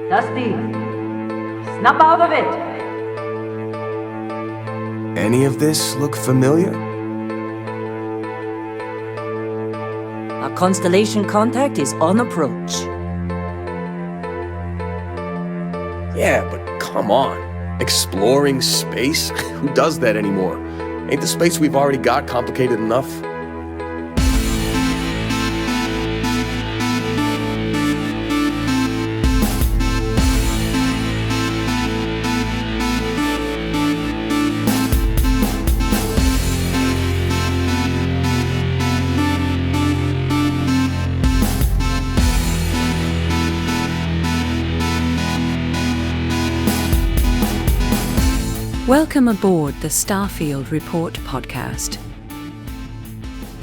Dusty, snap out of it! Any of this look familiar? Our constellation contact is on approach. Yeah, but come on. Exploring space? Who does that anymore? Ain't the space we've already got complicated enough? Welcome aboard the Starfield Report podcast.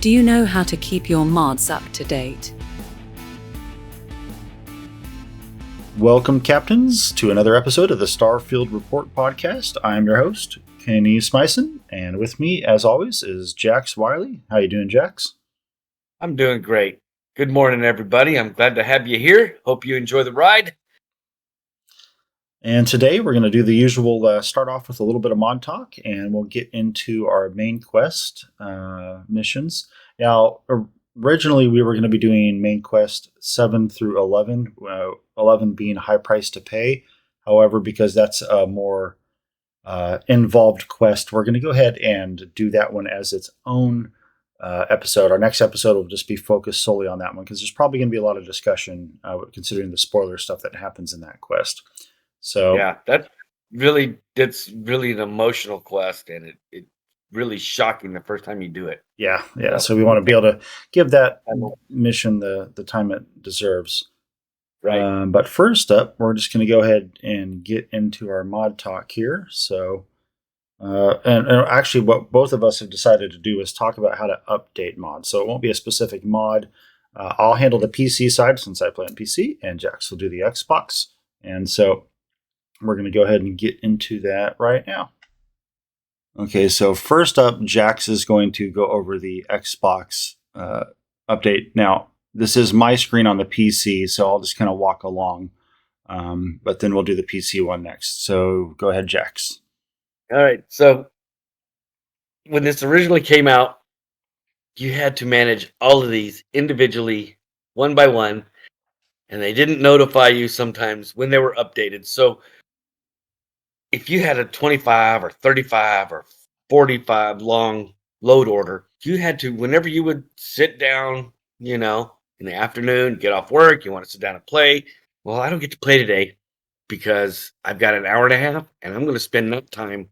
Do you know how to keep your mods up to date? Welcome, Captains, to another episode of the Starfield Report podcast. I'm your host, Kenny Smyson, and with me, as always, is Jax Wiley. How you doing, Jax? I'm doing great. Good morning, everybody. I'm glad to have you here. Hope you enjoy the ride. And today we're going to do the usual start off with a little bit of mod talk, and we'll get into our main quest missions. Now, originally we were going to be doing main quest 7 through 11, 11 being high price to pay. However, because that's a more involved quest, we're going to go ahead and do that one as its own episode. Our next episode will just be focused solely on that one, because there's probably going to be a lot of discussion considering the spoiler stuff that happens in that quest. So yeah, it's really an emotional quest, and it really shocking the first time you do it. Yeah. So we want to be able to give that mission the time it deserves. Right. But first up, we're just going to go ahead and get into our mod talk here. So, and actually, what both of us have decided to do is talk about how to update mods. So it won't be a specific mod. I'll handle the PC side since I play on PC, and Jax will do the Xbox. And so we're going to go ahead and get into that right now. Okay, so first up, Jax is going to go over the Xbox update. Now, this is my screen on the PC, so I'll just kind of walk along. But then we'll do the PC one next. So go ahead, Jax. All right. So when this originally came out, you had to manage all of these individually, one by one, and they didn't notify you sometimes when they were updated. So if you had a 25 or 35 or 45 long load order, you had to, whenever you would sit down, in the afternoon, get off work, you want to sit down and play. Well, I don't get to play today because I've got an hour and a half, and I'm going to spend that time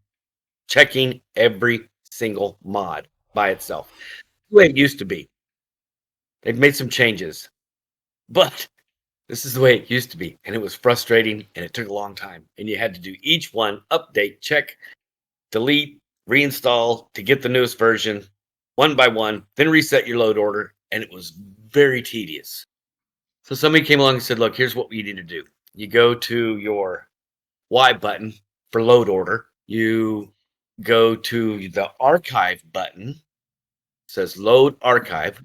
checking every single mod by itself. The way it used to be. They've made some changes, but this is the way it used to be, and it was frustrating, and it took a long time, and you had to do each one, update, check, delete, reinstall to get the newest version, one by one, then reset your load order, and it was very tedious. So somebody came along and said, look, here's what we need to do. You go to your Y button for load order. You go to the archive button. It says load archive.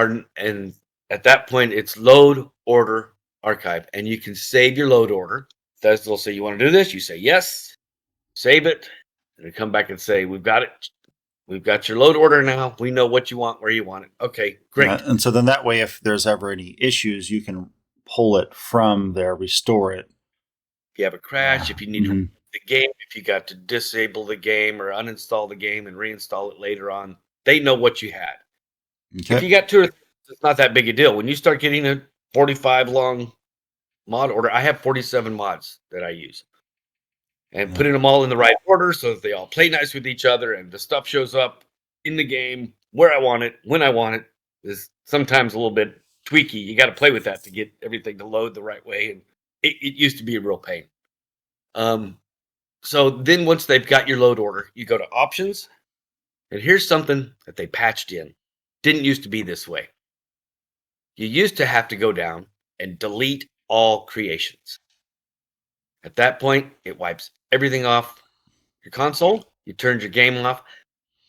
And at that point, it's load order archive, and you can save your load order. They'll say, you want to do this? You say yes, save it, and they come back and say, we've got it. We've got your load order now. We know what you want, where you want it. Okay, great. And so then that way, if there's ever any issues, you can pull it from there, restore it. If you have a crash, if you need to the game, if you got to disable the game or uninstall the game and reinstall it later on, they know what you had. Okay. If you got two or three, it's not that big a deal. When you start getting a 45 long mod order, I have 47 mods that I use, and putting them all in the right order so that they all play nice with each other and the stuff shows up in the game where I want it, when I want it, is sometimes a little bit tweaky. You got to play with that to get everything to load the right way, and it used to be a real pain. So then once they've got your load order, you go to options, and here's something that they patched in. Didn't used to be this way. You used to have to go down and delete all creations. At that point, it wipes everything off your console. You turned your game off.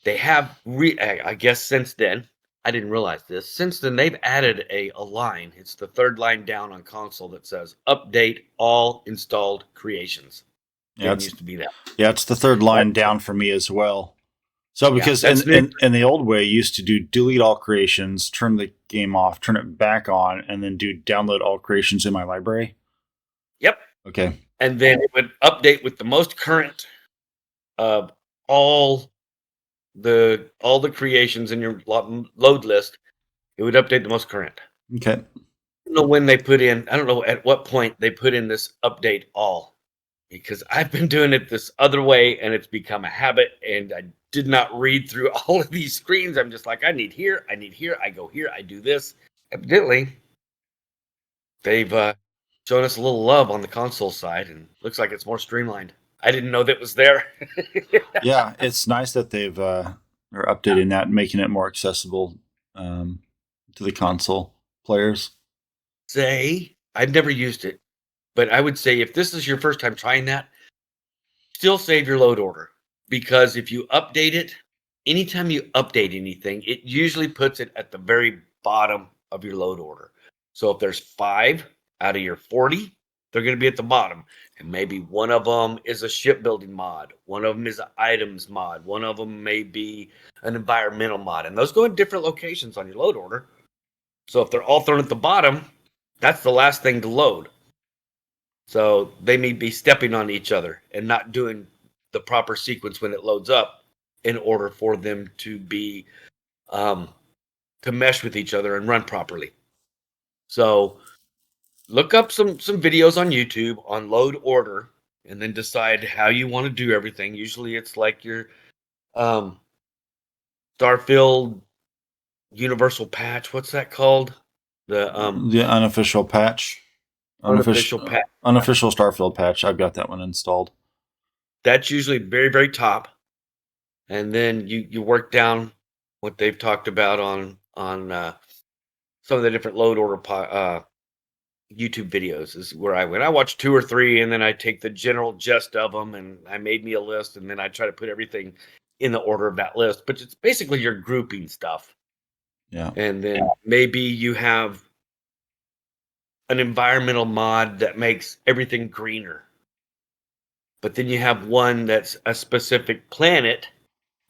They have, I guess since then, I didn't realize this. Since then, they've added a line. It's the third line down on console that says "Update all installed creations." Yeah, Didn't used to be that. it's the third line down for me as well. So because that's in the old way, you used to do delete all creations, turn the game off, turn it back on, and then do download all creations in my library. Yep. Okay. And then it would update with the most current of all the creations in your load list. It would update the most current. Okay. I don't know when they put in. I don't know at what point they put in this update all, because I've been doing it this other way and it's become a habit. And I did not read through all of these screens. I'm just like, I need here, I go here, I do this. Evidently, they've shown us a little love on the console side, and looks like it's more streamlined. I didn't know that was there. Yeah, it's nice that they've are updating that and making it more accessible to the console players. I've never used it, but I would say if this is your first time trying that, still save your load order, because if you update it, anytime you update anything, it usually puts it at the very bottom of your load order. So if there's 5 out of your 40, they're going to be at the bottom. And maybe one of them is a shipbuilding mod. One of them is an items mod. One of them may be an environmental mod. And those go in different locations on your load order. So if they're all thrown at the bottom, that's the last thing to load. So they may be stepping on each other and not doing the proper sequence when it loads up in order for them to be to mesh with each other and run properly. So look up some videos on YouTube on load order, and then decide how you want to do everything. Usually it's like your Starfield universal patch. What's that called? The unofficial patch. unofficial patch. Unofficial Starfield patch. I've got that one installed. That's usually very, very top. And then you work down what they've talked about on some of the different load order YouTube videos is where I went. I watched 2 or 3, and then I take the general gist of them, and I made me a list, and then I try to put everything in the order of that list. But it's basically your grouping stuff. Yeah. And then maybe you have an environmental mod that makes everything greener. But then you have one that's a specific planet,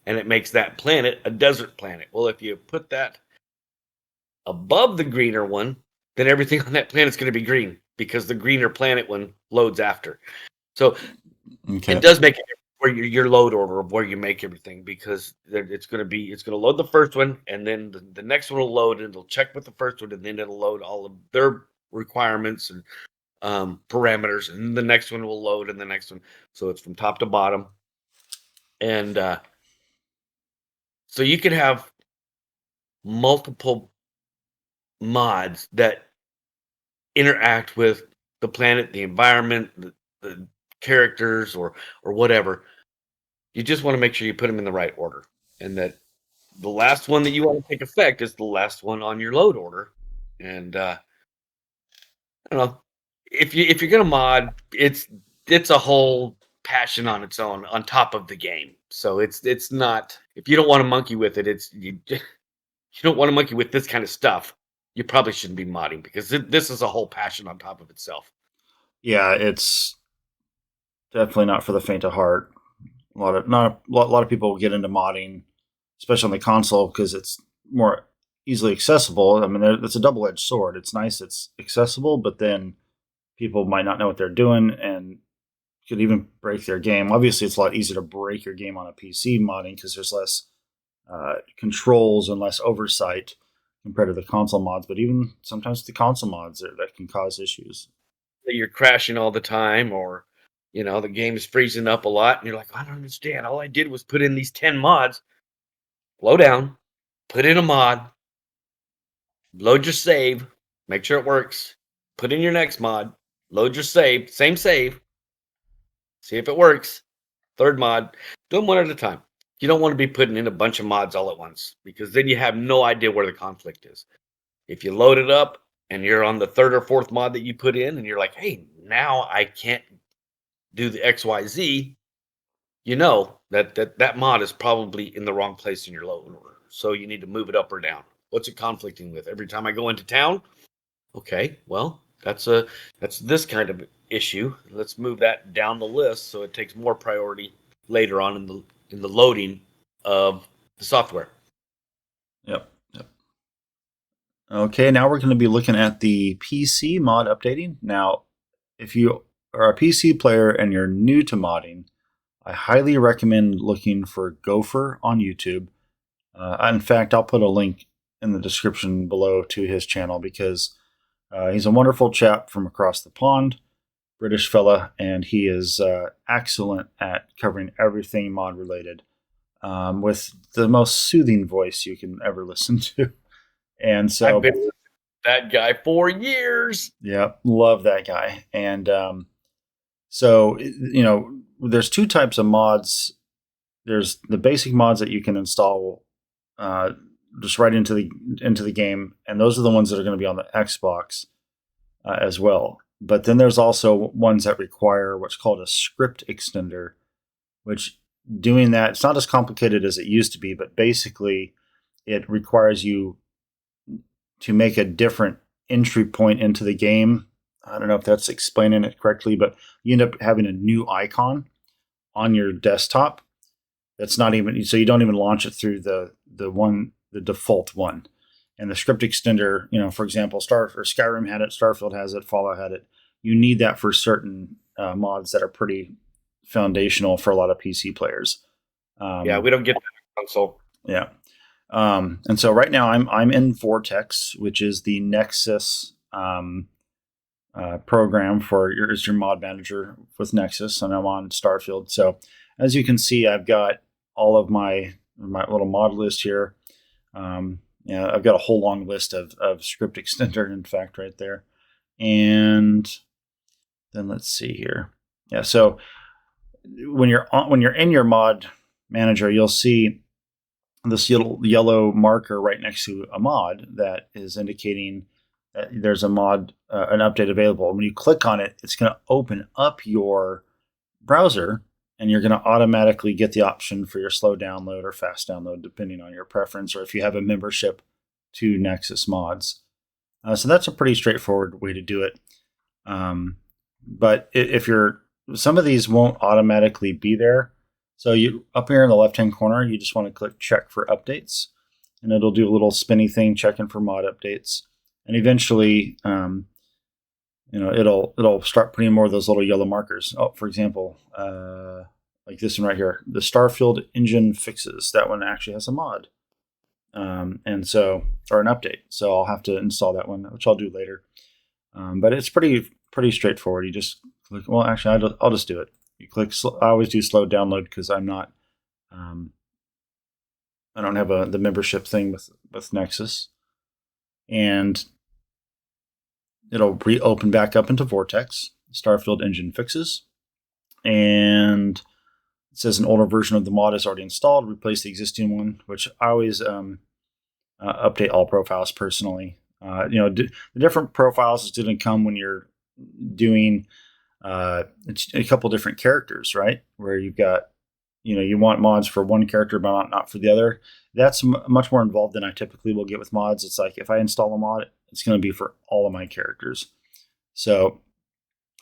and it makes that planet a desert planet. Well, if you put that above the greener one, then everything on that planet's going to be green, because the greener planet one loads after. So it does make it where your load order of where you make everything, because it's going to load the first one, and then the next one will load, and it'll check with the first one, and then it'll load all of their requirements and parameters, and the next one will load, and the next one. So it's from top to bottom. And so you can have multiple mods that interact with the planet, the environment, the characters, or whatever. You just want to make sure you put them in the right order, and that the last one that you want to take effect is the last one on your load order. And I don't know, if you're gonna mod, it's a whole passion on its own on top of the game. So it's not, if you don't want to monkey with it, you don't want to monkey with this kind of stuff, you probably shouldn't be modding, because this is a whole passion on top of itself. Yeah, it's definitely not for the faint of heart. A lot of people get into modding, especially on the console, because it's more easily accessible. I mean, it's a double-edged sword. It's nice, it's accessible, but then people might not know what they're doing and could even break their game. Obviously, it's a lot easier to break your game on a PC modding, because there's less controls and less oversight compared to the console mods. But even sometimes the console mods that can cause issues. You're crashing all the time, or the game is freezing up a lot, and you're like, I don't understand. All I did was put in these 10 mods. Slow down, put in a mod, load your save, make sure it works, put in your next mod, load your save, same save, see if it works. Third mod, do them one at a time. You don't want to be putting in a bunch of mods all at once, because then you have no idea where the conflict is. If you load it up and you're on the 3rd or 4th mod that you put in, and you're like, hey, now I can't do the XYZ, that mod is probably in the wrong place in your load order. So you need to move it up or down. What's it conflicting with? Every time I go into town? Okay, well, that's this kind of issue. Let's move that down the list so it takes more priority later on in the loading of the software. Yep. Okay, now we're going to be looking at the PC mod updating. Now, if you are a PC player and you're new to modding, I highly recommend looking for Gopher on YouTube. In fact, I'll put a link in the description below to his channel because he's a wonderful chap from across the pond, British fella, and he is excellent at covering everything mod related with the most soothing voice you can ever listen to. And so I've been with that guy for years. Yeah, love that guy. And so, there's two types of mods. There's the basic mods that you can install just right into the game, and those are the ones that are going to be on the Xbox as well. But then there's also ones that require what's called a script extender, which doing that, it's not as complicated as it used to be, but basically it requires you to make a different entry point into the game. I don't know if that's explaining it correctly, but you end up having a new icon on your desktop. That's not even, so you don't even launch it through the default one. And the script extender, for example, Skyrim had it, Starfield has it, Fallout had it. You need that for certain mods that are pretty foundational for a lot of PC players. Yeah, we don't get that on console. Yeah. And so right now I'm in Vortex, which is the Nexus program for your mod manager with Nexus, and I'm on Starfield. So as you can see, I've got all of my little mod list here. I've got a whole long list of script extender, in fact, right there. And then let's see here. Yeah, so when you're in your mod manager, you'll see this yellow marker right next to a mod that is indicating that there's a mod, an update available. When you click on it, it's going to open up your browser, and you're going to automatically get the option for your slow download or fast download, depending on your preference, or if you have a membership to Nexus Mods. So that's a pretty straightforward way to do it. But some of these won't automatically be there. So you up here in the left-hand corner, you just want to click check for updates, and it'll do a little spinny thing checking for mod updates. And eventually, it'll start putting more of those little yellow markers. Oh, for example, like this one right here, the Starfield engine fixes. That one actually has a mod, or an update. So I'll have to install that one, which I'll do later. But it's pretty straightforward. You just click. Well, actually, I'll just do it. You click. I always do slow download because I'm not. I don't have the membership thing with Nexus, and it'll reopen back up into Vortex. Starfield engine fixes, and it says an older version of the mod is already installed. Replace the existing one, which I always update all profiles personally. The different profiles didn't come when you're doing it's a couple different characters, right? Where you've got, you want mods for one character, but not for the other. That's much more involved than I typically will get with mods. It's like if I install a mod, it's going to be for all of my characters. So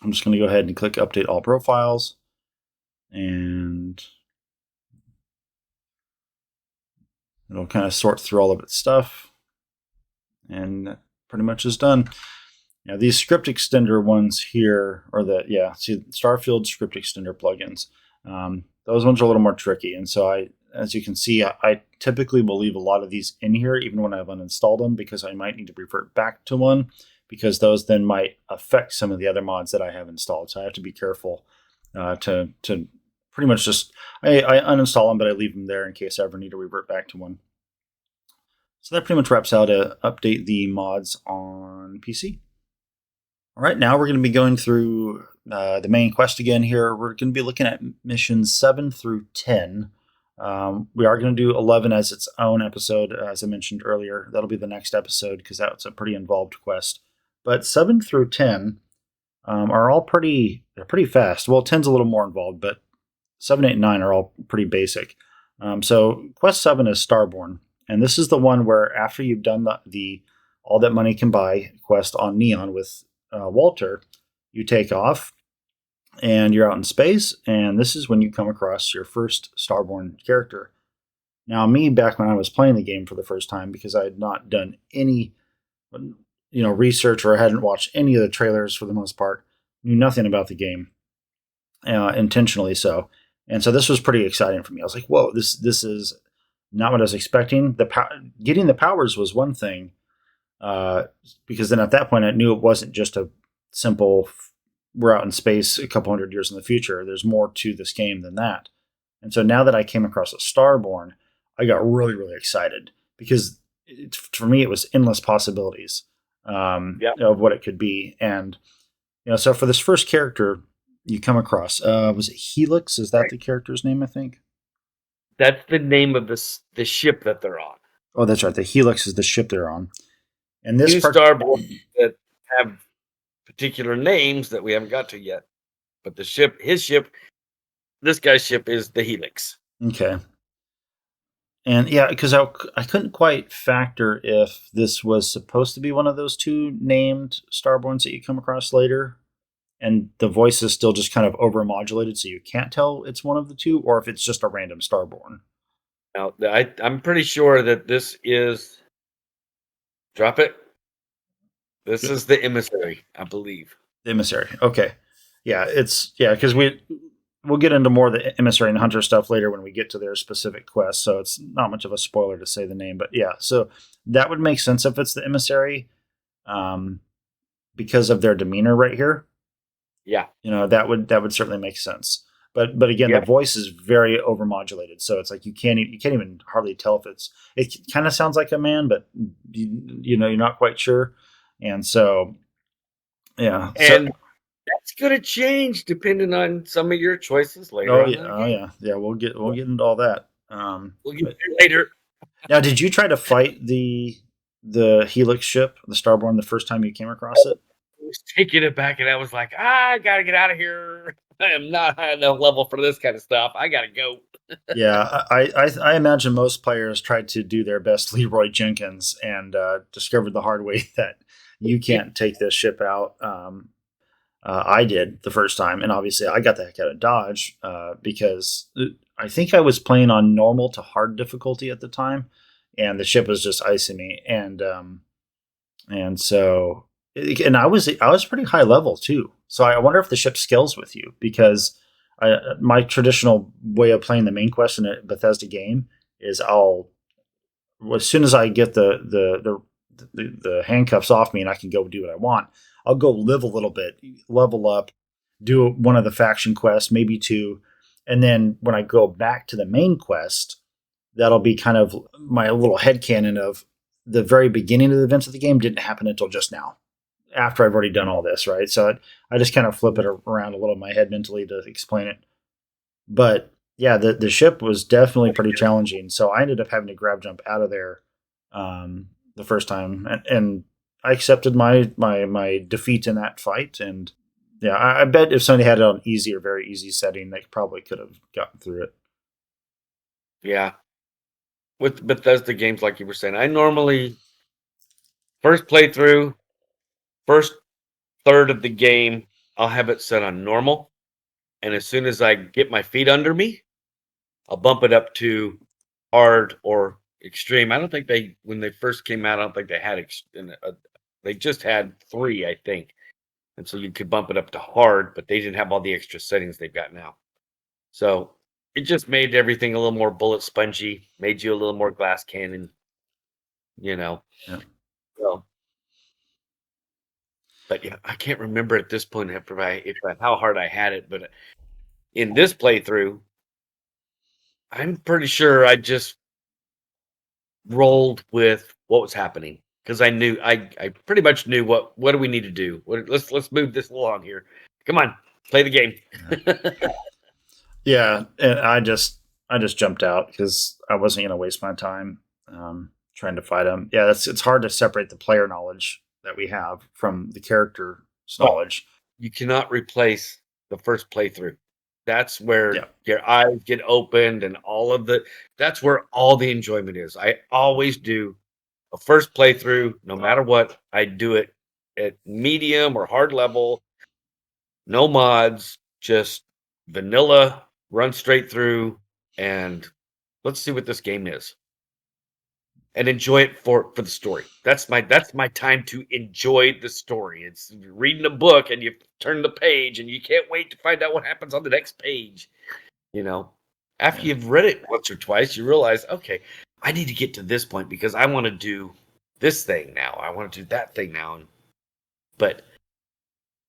I'm just going to go ahead and click update all profiles, and it'll kind of sort through all of its stuff, and pretty much is done. Now these script extender ones here are Starfield script extender plugins. Those ones are a little more tricky, and so as you can see, I typically will leave a lot of these in here even when I've uninstalled them, because I might need to revert back to one, because those then might affect some of the other mods that I have installed. So I have to be careful to pretty much just I uninstall them, but I leave them there in case I ever need to revert back to one. So that pretty much wraps how to update the mods on PC. All right, now we're going to be going through the main quest again here. We're going to be looking at missions 7 through 10. We are going to do 11 as its own episode, as I mentioned earlier. That'll be the next episode because that's a pretty involved quest. But 7 through 10 are all pretty fast. Well, 10's a little more involved, but 7, 8, and 9 are all pretty basic. So quest 7 is Starborn. And this is the one where after you've done the All That Money Can Buy quest on Neon with Walter, you take off and you're out in space. And this is when you come across your first Starborn character. Now, me, back when I was playing the game for the first time, because I had not done any research or I hadn't watched any of the trailers for the most part, knew nothing about the game, intentionally so. And so this was pretty exciting for me. I was like, whoa, this is not what I was expecting. Getting the powers was one thing, because then at that point I knew it wasn't just a simple, we're out in space a couple hundred years in the future. There's more to this game than that. And so now that I came across a Starborn, I got really, really excited because for me it was endless possibilities of what it could be. And so for this first character you come across, was it Helix? Is that right? The character's name? I think that's the name of the ship that they're on. Oh, that's right. The Helix is the ship they're on. And this Starborn that have particular names that we haven't got to yet. But his ship, this guy's ship is the Helix. Okay. And yeah, because I couldn't quite factor if this was supposed to be one of those two named Starborns that you come across later, and the voice is still just kind of overmodulated, so you can't tell it's one of the two, or if it's just a random Starborn. Now, I'm pretty sure that this is... Drop it. This is the Emissary, I believe. The Emissary. Okay. Yeah, because we'll get into more of the Emissary and Hunter stuff later when we get to their specific quests, so it's not much of a spoiler to say the name. But yeah, so that would make sense if it's the Emissary, because of their demeanor right here. Yeah. That would certainly make sense. But again, the voice is very overmodulated, so it's like you can't even hardly tell if it kind of sounds like a man, but you're not quite sure. And so, yeah. And that's going to change depending on some of your choices later. Yeah. We'll get into all that. We'll get there later. Now, did you try to fight the Helix ship, the Starborn, the first time you came across it? I was taking it back, and I was like, I gotta get out of here. I am not high enough level for this kind of stuff. I gotta go. Yeah, I imagine most players tried to do their best Leroy Jenkins and discovered the hard way that you can't take this ship out. I did the first time, and obviously I got the heck out of Dodge because I think I was playing on normal to hard difficulty at the time, and the ship was just icing me, and so I was pretty high level too. So I wonder if the ship scales with you, because my traditional way of playing the main quest in a Bethesda game is as soon as I get the handcuffs off me and I can go do what I want, I'll go live a little bit, level up, do one of the faction quests, maybe two, and then when I go back to the main quest, that'll be kind of my little headcanon of the very beginning of the events of the game didn't happen until just now, after I've already done all this, right? So I just kind of flip it around a little in my head mentally to explain it. But yeah, the ship was definitely pretty challenging. So I ended up having to grab jump out of there the first time, and I accepted my defeat in that fight. And yeah, I bet if somebody had it on easy or very easy setting, they probably could have gotten through it. Yeah. With Bethesda games, like you were saying, I normally first playthrough, first third of the game, I'll have it set on normal. And as soon as I get my feet under me, I'll bump it up to hard or extreme. I don't think when they first came out, I don't think they had, they just had 3, I think. And so you could bump it up to hard, but they didn't have all the extra settings they've got now. So it just made everything a little more bullet spongy, made you a little more glass cannon, Yeah. So, but yeah, I can't remember at this point how hard I had it. But in this playthrough, I'm pretty sure I just rolled with what was happening, because I knew I pretty much knew what do we need to do. Let's move this along here. Come on, play the game. Yeah, and I just jumped out because I wasn't going to waste my time trying to fight him. Yeah, it's hard to separate the player knowledge that we have from the character's knowledge. You cannot replace the first playthrough. That's where Yeah. your eyes get opened and that's where all the enjoyment is. I always do a first playthrough, no matter what. I do it at medium or hard level, no mods, just vanilla, run straight through, and let's see what this game is. And enjoy it for the story. That's my time to enjoy the story. It's reading a book and you turn the page and you can't wait to find out what happens on the next page. After Yeah. you've read it once or twice, you realize, okay, I need to get to this point because I want to do this thing now. I want to do that thing now. But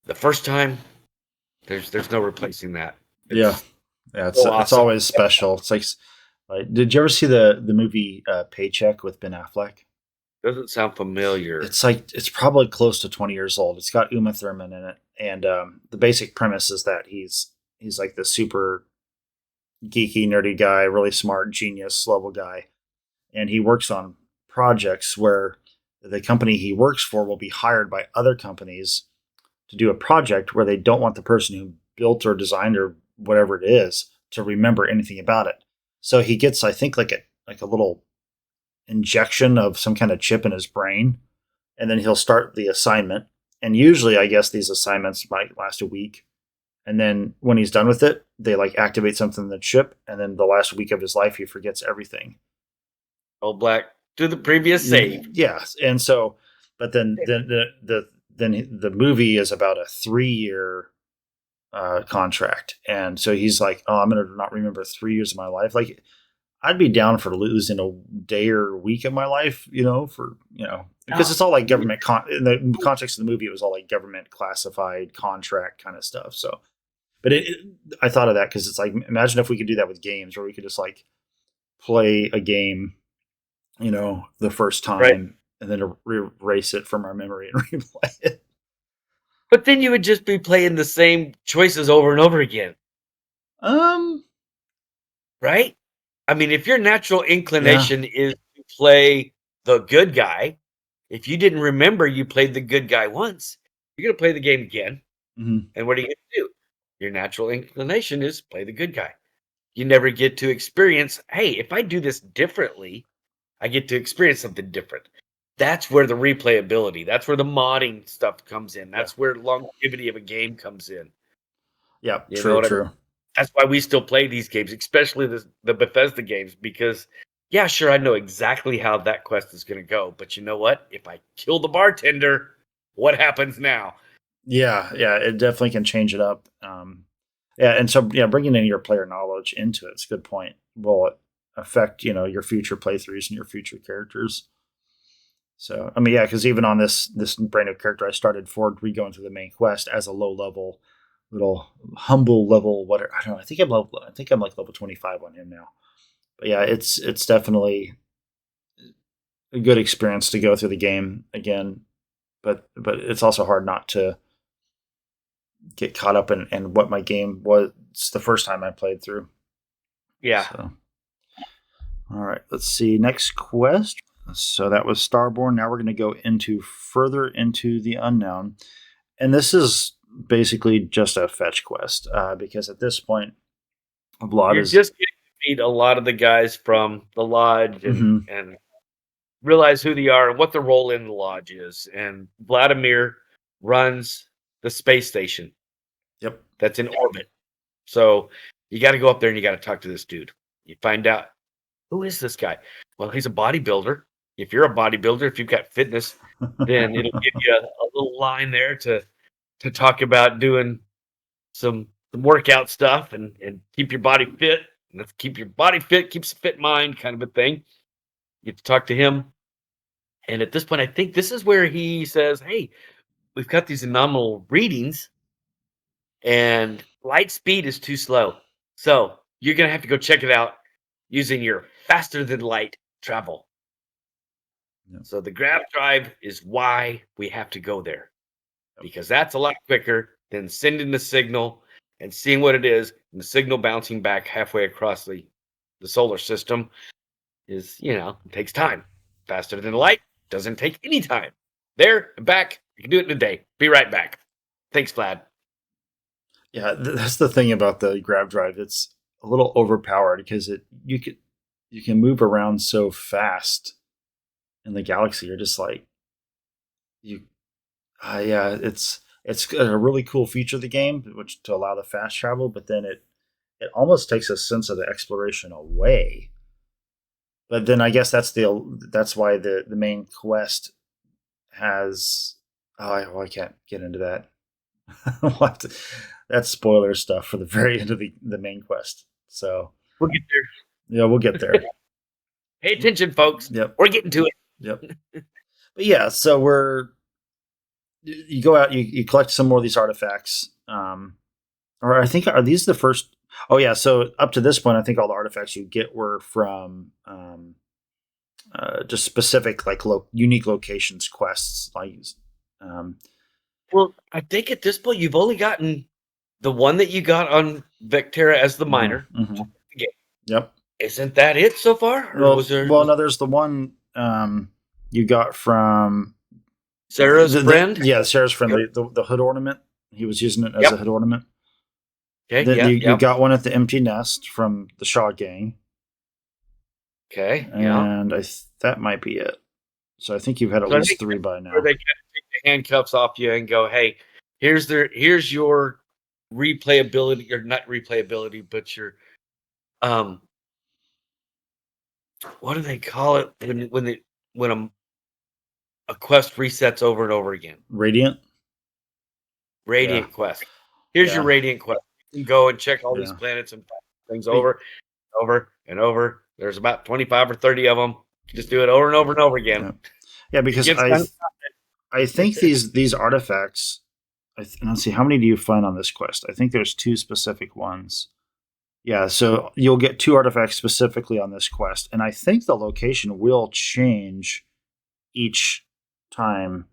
the first time, there's no replacing that. Yeah. It's so it's awesome. always special. It's like, did you ever see the movie Paycheck with Ben Affleck? Doesn't sound familiar. It's probably close to 20 years old. It's got Uma Thurman in it, and the basic premise is that he's like the super geeky, nerdy guy, really smart, genius level guy, and he works on projects where the company he works for will be hired by other companies to do a project where they don't want the person who built or designed or whatever it is to remember anything about it. So he gets, I think, like a little injection of some kind of chip in his brain, and then he'll start the assignment. And usually, I guess these assignments might last a week. And then when he's done with it, they like activate something in the chip, and then the last week of his life, he forgets everything. Old Black to the previous save. Yeah, and so, but then the movie is about a 3-year contract, and so he's like, "Oh, I'm gonna not remember 3 years of my life." Like, I'd be down for losing a day or a week of my life, because it's all like government. In the context of the movie, it was all like government classified contract kind of stuff. So, but I thought of that because it's like, imagine if we could do that with games, where we could just like play a game, the first time, Right. and then erase it from our memory and replay it. But then you would just be playing the same choices over and over again. Right? I mean, if your natural inclination is to play the good guy, if you didn't remember you played the good guy once, you're going to play the game again. Mm-hmm. And what are you going to do? Your natural inclination is play the good guy. You never get to experience, hey, if I do this differently, I get to experience something different. That's where the replayability, that's where the modding stuff comes in. That's where longevity of a game comes in. Yeah, You know what I true. mean? That's why we still play these games, especially the Bethesda games, because, yeah, sure, I know exactly how that quest is going to go. But you know what? If I kill the bartender, what happens now? Yeah, it definitely can change it up. And so bringing in your player knowledge into it's a good point. Will affect your future playthroughs and your future characters. So I mean, because even on this brand new character I started for re-going through the main quest as a low level, little humble level, whatever, I don't know. I think I'm like level 25 on him now. But yeah, it's definitely a good experience to go through the game again. But it's also hard not to get caught up in what my game was the first time I played through. Yeah. So, all right, let's see. Next quest. So that was Starborn. Now we're going to go further into the unknown. And this is basically just a fetch quest because at this point, You're just getting to meet a lot of the guys from the lodge and realize who they are and what their role in the lodge is. And Vladimir runs the space station. Yep. That's in orbit. So you got to go up there and you got to talk to this dude. You find out, who is this guy? Well, he's a bodybuilder. If you're a bodybuilder, if you've got fitness, then it'll give you a little line there to talk about doing some workout stuff and keep your body fit. And let's keep your body fit, keeps a fit mind, kind of a thing. You get to talk to him. And at this point, I think this is where he says, hey, we've got these anomalous readings and light speed is too slow. So you're going to have to go check it out using your faster than light travel. Yep. So the grav drive is why we have to go there, because that's a lot quicker than sending the signal and seeing what it is, and the signal bouncing back halfway across the solar system is, it takes time. Faster than light doesn't take any time. There and back, you can do it in a day. Be right back. Thanks, Vlad. Yeah, that's the thing about the grab drive. It's a little overpowered because you can move around so fast in the galaxy. You're just like you yeah, it's a really cool feature of the game, which to allow the fast travel, but then it almost takes a sense of the exploration away. But then I guess that's why the main quest has I can't get into that. That's spoiler stuff for the very end of the main quest. So We'll get there. yeah, we'll get there. Pay attention, folks. Yep. We're getting to it. Yep. But yeah, so you go out, you collect some more of these artifacts. Or I think are these the first? Oh yeah, so up to this point, I think all the artifacts you get were from just specific like unique locations quests. Um, Well, I think at this point you've only gotten the one that you got on Vectera as the miner. Mm-hmm. Yeah. Yep. Isn't that it so far? Or Well, was there? no, there's the one you got from Sarah's friend? Yeah, Sarah's friend, the hood ornament. He was using it as a hood ornament. Okay, you got one at the empty nest from the Shaw gang. Okay, and that might be it. So I think you've had at least 3 by now. Where they kind of take the handcuffs off you and go, "Hey, here's your replayability, or not replayability, but your what do they call it when a quest resets over and over again? Radiant Quest. Here's your Radiant quest. You can go and check all these planets and things over and over. There's about 25 or 30 of them. Just do it over and over and over again. Yeah, because I think these artifacts. Let's see, how many do you find on this quest? I think there's 2 specific ones. Yeah, so you'll get 2 artifacts specifically on this quest, and I think the location will change each time.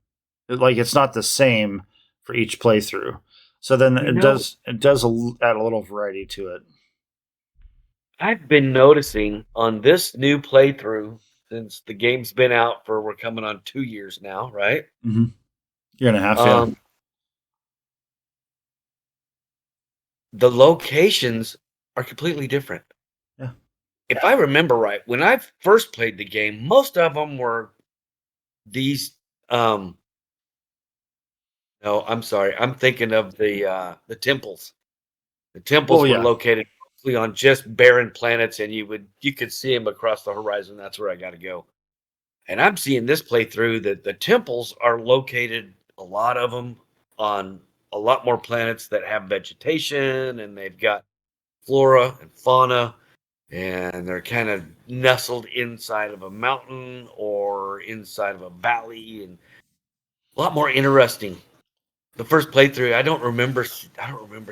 Like it's not the same for each playthrough. So then it does add a little variety to it. I've been noticing on this new playthrough, since the game's been out we're coming on 2 years now, right? Mm-hmm. Year and a half, yeah. The locations are completely different. Yeah. If I remember right, when I first played the game, most of them were these. No, I'm sorry. I'm thinking of the temples. The temples were located mostly on just barren planets, and you could see them across the horizon. That's where I got to go. And I'm seeing this playthrough that the temples are located, a lot of them, on a lot more planets that have vegetation, and they've got flora and fauna, and they're kind of nestled inside of a mountain or inside of a valley, and a lot more interesting. The first playthrough, I don't remember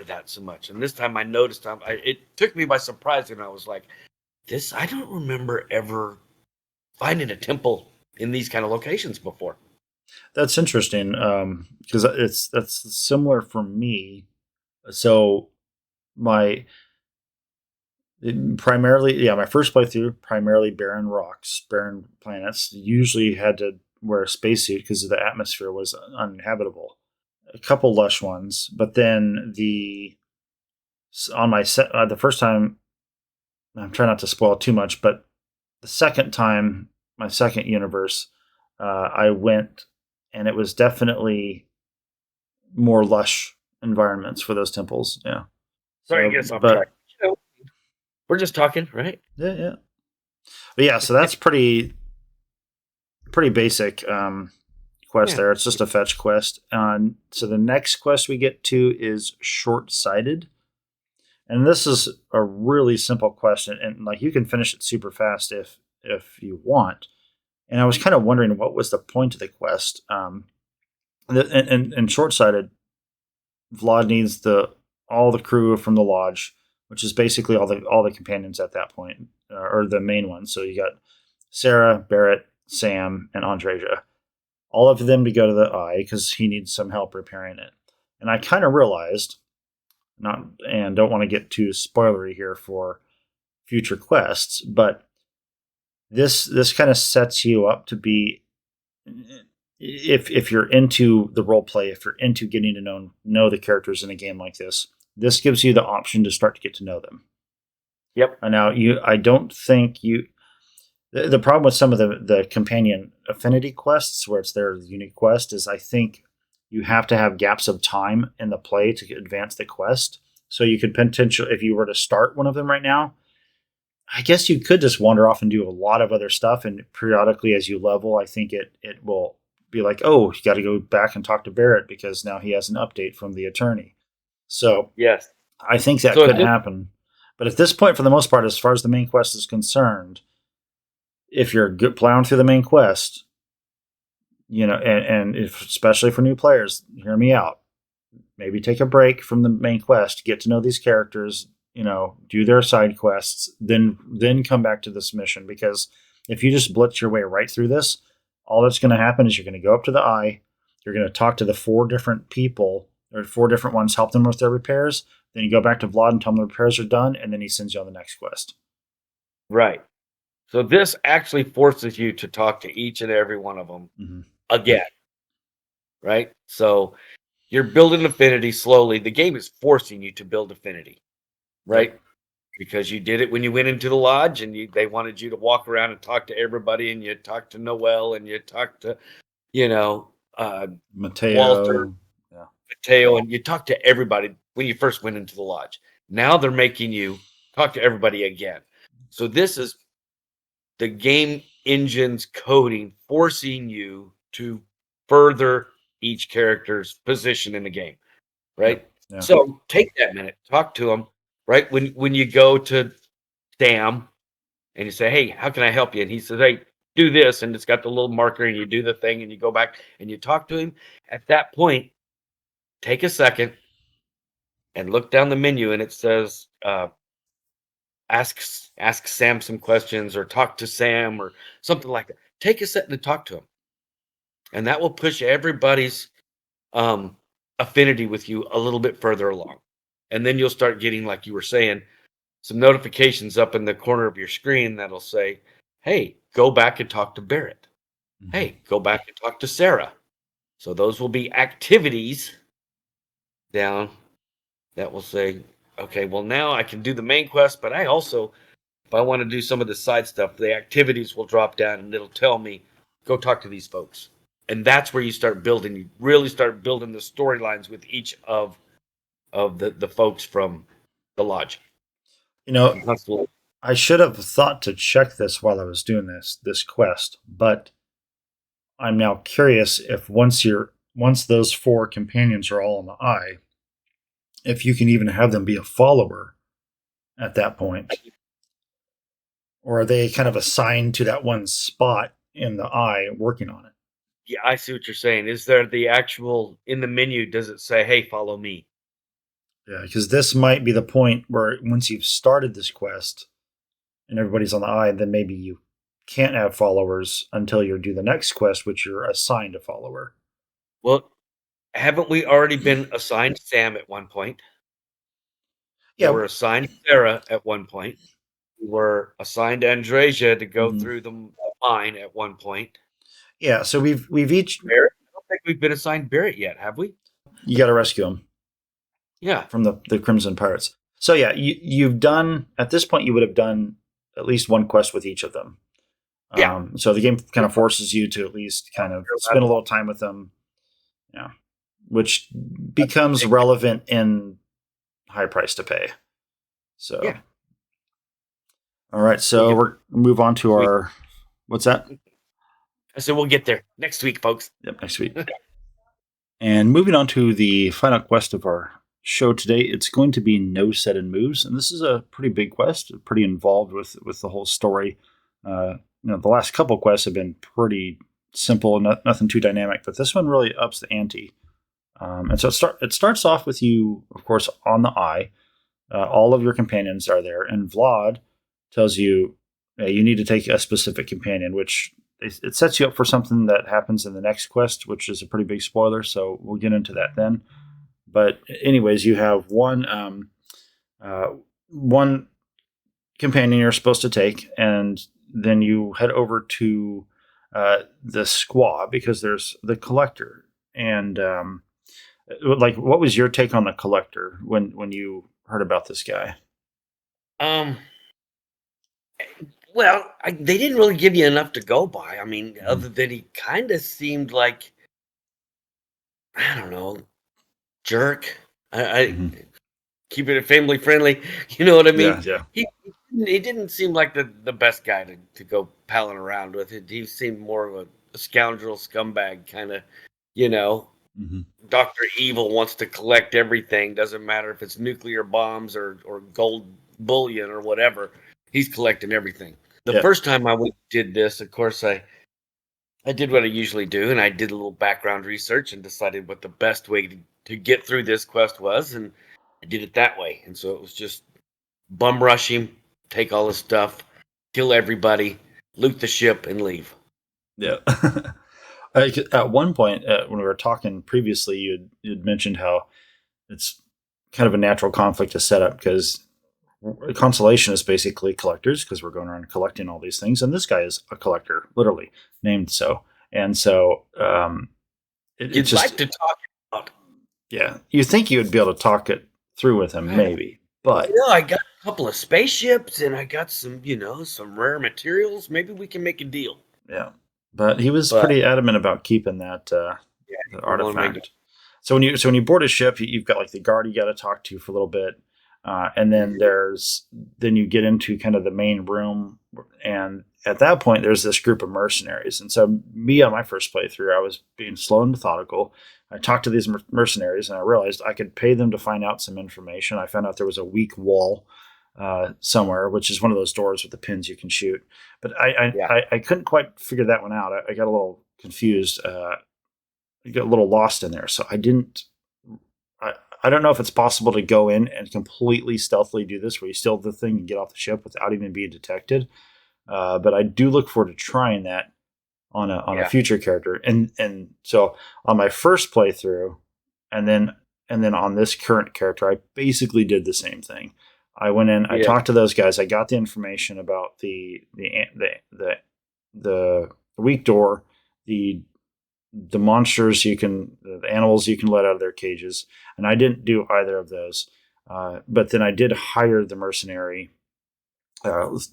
that so much, and this time I noticed. It took me by surprise, and I was like, I don't remember ever finding a temple in these kind of locations before. That's interesting, because that's similar for me. So my first playthrough, primarily barren rocks, barren planets. Usually had to wear a spacesuit because the atmosphere was uninhabitable. A couple lush ones, but then the first time, I'm trying not to spoil too much, but the second time, my second universe, I went, and it was definitely more lush environments for those temples. Yeah. Sorry, I guess I'm trying. We're just talking, right? Yeah. But yeah, so that's pretty basic quest there. It's just a fetch quest. So the next quest we get to is Shortsighted. And this is a really simple quest, and like you can finish it super fast if you want. And I was kind of wondering what was the point of the quest. And Shortsighted, Vlad needs all the crew from the lodge, which is basically all the companions at that point, or the main ones. So you got Sarah, Barrett, Sam, and Andreja. All of them to go to the Eye because he needs some help repairing it. And I kind of realized, and don't want to get too spoilery here for future quests, but this kind of sets you up to be, if you're into the role play, if you're into getting to know the characters in a game like this, this gives you the option to start to get to know them. Yep. And now I don't think the problem with some of the companion affinity quests, where it's their unique quest, is I think you have to have gaps of time in the play to advance the quest. So you could potentially, if you were to start one of them right now, I guess you could just wander off and do a lot of other stuff. And periodically, as you level, I think it will be like, oh, you got to go back and talk to Barrett because now he has an update from the attorney. So Yes. I think that So could happen. But at this point, for the most part, as far as the main quest is concerned, if you're plowing through the main quest, and if, especially for new players, hear me out. Maybe take a break from the main quest, get to know these characters, do their side quests, then come back to this mission. Because if you just blitz your way right through this, all that's going to happen is you're going to go up to the eye, you're going to talk to the 4 different people, or 4 different ones, help them with their repairs. Then you go back to Vlad and tell him the repairs are done, and then he sends you on the next quest. Right. So this actually forces you to talk to each and every one of them again. Right? So you're building affinity slowly. The game is forcing you to build affinity. Right? Yep. Because you did it when you went into the lodge, and they wanted you to walk around and talk to everybody, and you talked to Noel, and you talked to, Mateo. Walter, Mateo, and you talked to everybody when you first went into the lodge. Now they're making you talk to everybody again. So this is the game engine's coding forcing you to further each character's position in the game, right? Yeah. So take that minute, talk to them, right? When you go to Sam and you say, hey, how can I help you? And he says, hey, do this. And it's got the little marker, and you do the thing, and you go back and you talk to him. At that point, take a second and look down the menu, and it says, ask Sam some questions, or talk to Sam, or something like that. Take a second to talk to him, and that will push everybody's affinity with you a little bit further along. And then you'll start getting, like you were saying, some notifications up in the corner of your screen that'll say, hey, go back and talk to Barrett. Hey, go back and talk to Sarah. So those will be activities down that will say, okay, well, now I can do the main quest, but I also, if I want to do some of the side stuff, the activities will drop down, and it'll tell me, go talk to these folks. And that's where you start building. You really start building the storylines with each of the folks from the lodge. I should have thought to check this while I was doing this quest, but I'm now curious if once those 4 companions are all in the eye, if you can even have them be a follower at that point. Or are they kind of assigned to that one spot in the eye working on it? Yeah, I see what you're saying. Is there the actual, in the menu, does it say, hey, follow me? Yeah, because this might be the point where once you've started this quest and everybody's on the eye, then maybe you can't have followers until you do the next quest, which you're assigned a follower. Well, haven't we already been assigned Sam at one point? Yeah. We were assigned Sarah at one point. We were assigned Andresia to go through the mine at one point. Yeah, so we've each... Barrett? I don't think we've been assigned Barrett yet, have we? You got to rescue him. Yeah. From the Crimson Pirates. So yeah, you've done, at this point, you would have done at least one quest with each of them. Yeah. So the game kind of forces you to at least kind of spend a little time with them. Yeah. Which becomes relevant in High Price to Pay. So. Yeah. All right, so we're move on to our... What's that? I said we'll get there next week, folks. Yep, next week. And moving on to the final quest of our show today, it's going to be No Set and Moves, and this is a pretty big quest, pretty involved with the whole story. The last couple quests have been pretty simple, nothing too dynamic, but this one really ups the ante. And so it starts off with you, of course, on the eye. All of your companions are there, and Vlad tells you you need to take a specific companion, which it sets you up for something that happens in the next quest, which is a pretty big spoiler, so we'll get into that then. But anyways, you have one companion you're supposed to take, and then you head over to the squaw because there's the collector. And Like, what was your take on the collector when you heard about this guy? Um. Well, they didn't really give you enough to go by. I mean, other than he kind of seemed like, I don't know, jerk. I Mm-hmm. keeping it family friendly. You know what I mean? Yeah. He didn't seem like the best guy to go palling around with. He seemed more of a scoundrel scumbag kind of, you know. Mm-hmm. Dr. Evil wants to collect everything. Doesn't matter if it's nuclear bombs or gold bullion or whatever. He's collecting everything. The Yeah. first time I did this, of course, I did what I usually do, and I did a little background research and decided what the best way to get through this quest was, and I did it that way. And so it was just bum rush him, take all his stuff, kill everybody, loot the ship, and leave. Yeah. At one point, when we were talking previously, you'd mentioned how it's kind of a natural conflict to set up because Constellation is basically collectors because we're going around collecting all these things, and this guy is a collector, literally named so. And so it's You'd just like to talk about, yeah. You think you would be able to talk it through with him, maybe, but I got a couple of spaceships and I got some, some rare materials. Maybe we can make a deal. yeah. But he was But pretty adamant about keeping that yeah, the we wanna make artifact. So when you board a ship, you've got like the guard you got to talk to for a little bit, and then then you get into kind of the main room, and at that point there's this group of mercenaries. And so me on my first playthrough, I was being slow and methodical. I talked to these mercenaries, and I realized I could pay them to find out some information. I found out there was a weak wall somewhere, which is one of those doors with the pins you can shoot. But I couldn't quite figure that one out. I got a little confused. Get a little lost in there. So I didn't. I don't know if it's possible to go in and completely stealthily do this, where you steal the thing and get off the ship without even being detected. But I do look forward to trying that on a future character. And so on my first playthrough, and then on this current character, I basically did the same thing. I went in, I talked to those guys, I got the information about the weak door, the monsters the animals you can let out of their cages, and I didn't do either of those. But then I did hire the mercenary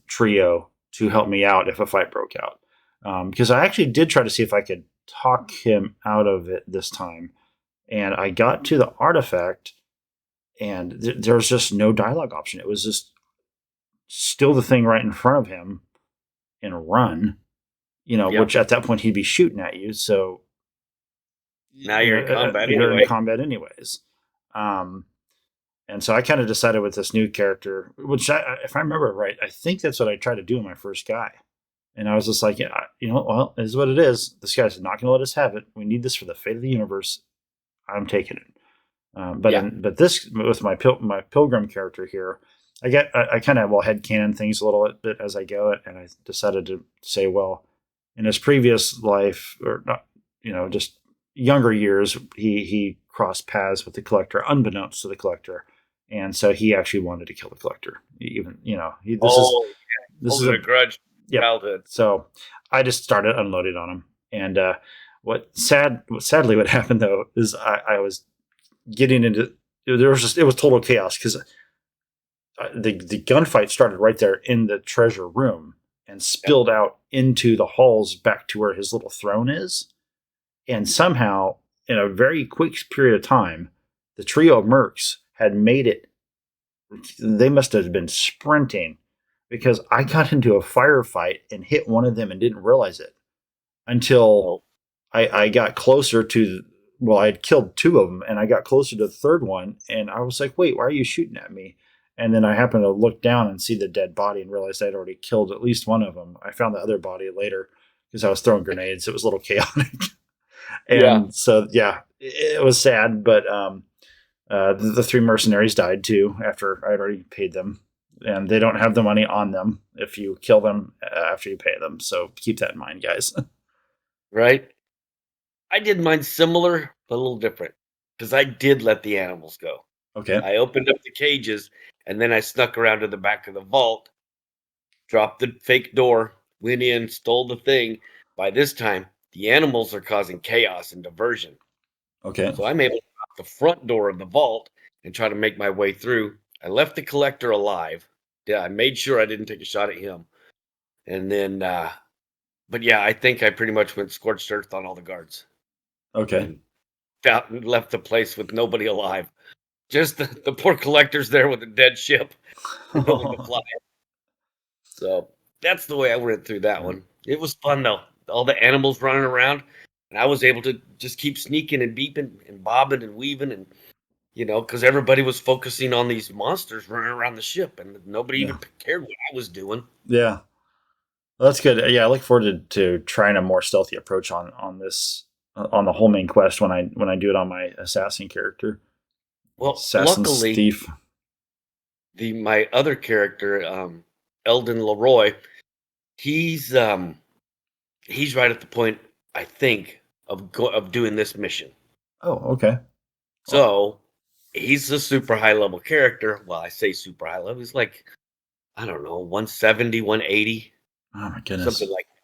trio to help me out if a fight broke out, because I actually did try to see if I could talk him out of it this time, and I got to the artifact, and there was just no dialogue option. It was just steal the thing right in front of him and run. Which at that point he'd be shooting at you. So now you're in combat you're anyway. in combat anyways. And so I kind of decided with this new character, which if I remember right, I think that's what I tried to do in my first guy. And I was just like, yeah, well, it is what it is. This guy's not going to let us have it. We need this for the fate of the universe. I'm taking it. But this with my pilgrim character here, I kind of headcanon things a little bit as I go, and I decided to say, well, in his previous life, or not, just younger years, he crossed paths with the collector, unbeknownst to the collector, and so he actually wanted to kill the collector. Even this is a grudge. Yeah. Childhood. So I just started unloading on him, and sadly what happened though is I was getting into it was total chaos because the gunfight started right there in the treasure room and spilled out into the halls back to where his little throne is. And somehow, in a very quick period of time, the trio of mercs had made it. They must have been sprinting because I got into a firefight and hit one of them and didn't realize it until I got closer to. Well, I had killed two of them, and I got closer to the third one, and I was like, wait, why are you shooting at me? And then I happened to look down and see the dead body and realized I'd already killed at least one of them. I found the other body later because I was throwing grenades. It was a little chaotic. And so, it was sad, but the three mercenaries died too after I'd already paid them. And they don't have the money on them if you kill them after you pay them. So keep that in mind, guys. Right? I did mine similar, but a little different because I did let the animals go. Okay. I opened up the cages and then I snuck around to the back of the vault, dropped the fake door, went in, stole the thing. By this time, the animals are causing chaos and diversion. Okay. So I'm able to the front door of the vault and try to make my way through. I left the collector alive. Yeah, I made sure I didn't take a shot at him. And then, but yeah, I think I pretty much went scorched earth on all the guards. Okay. And left the place with nobody alive. Just the poor collectors there with a dead ship. And no one to fly. So that's the way I went through that one. It was fun though. All the animals running around, and I was able to just keep sneaking and beeping and bobbing and weaving, and because everybody was focusing on these monsters running around the ship, and nobody even cared what I was doing. Yeah. Well, that's good. Yeah, I look forward to trying a more stealthy approach on this on the whole main quest when I do it on my assassin character. Well, Assassin luckily, Steve. my other character, Eldon Leroy, he's right at the point, I think, of doing this mission. Oh, okay. So he's a super high level character. Well, I say super high level. He's like, I don't know, 170, 180. Oh my goodness. Something like that.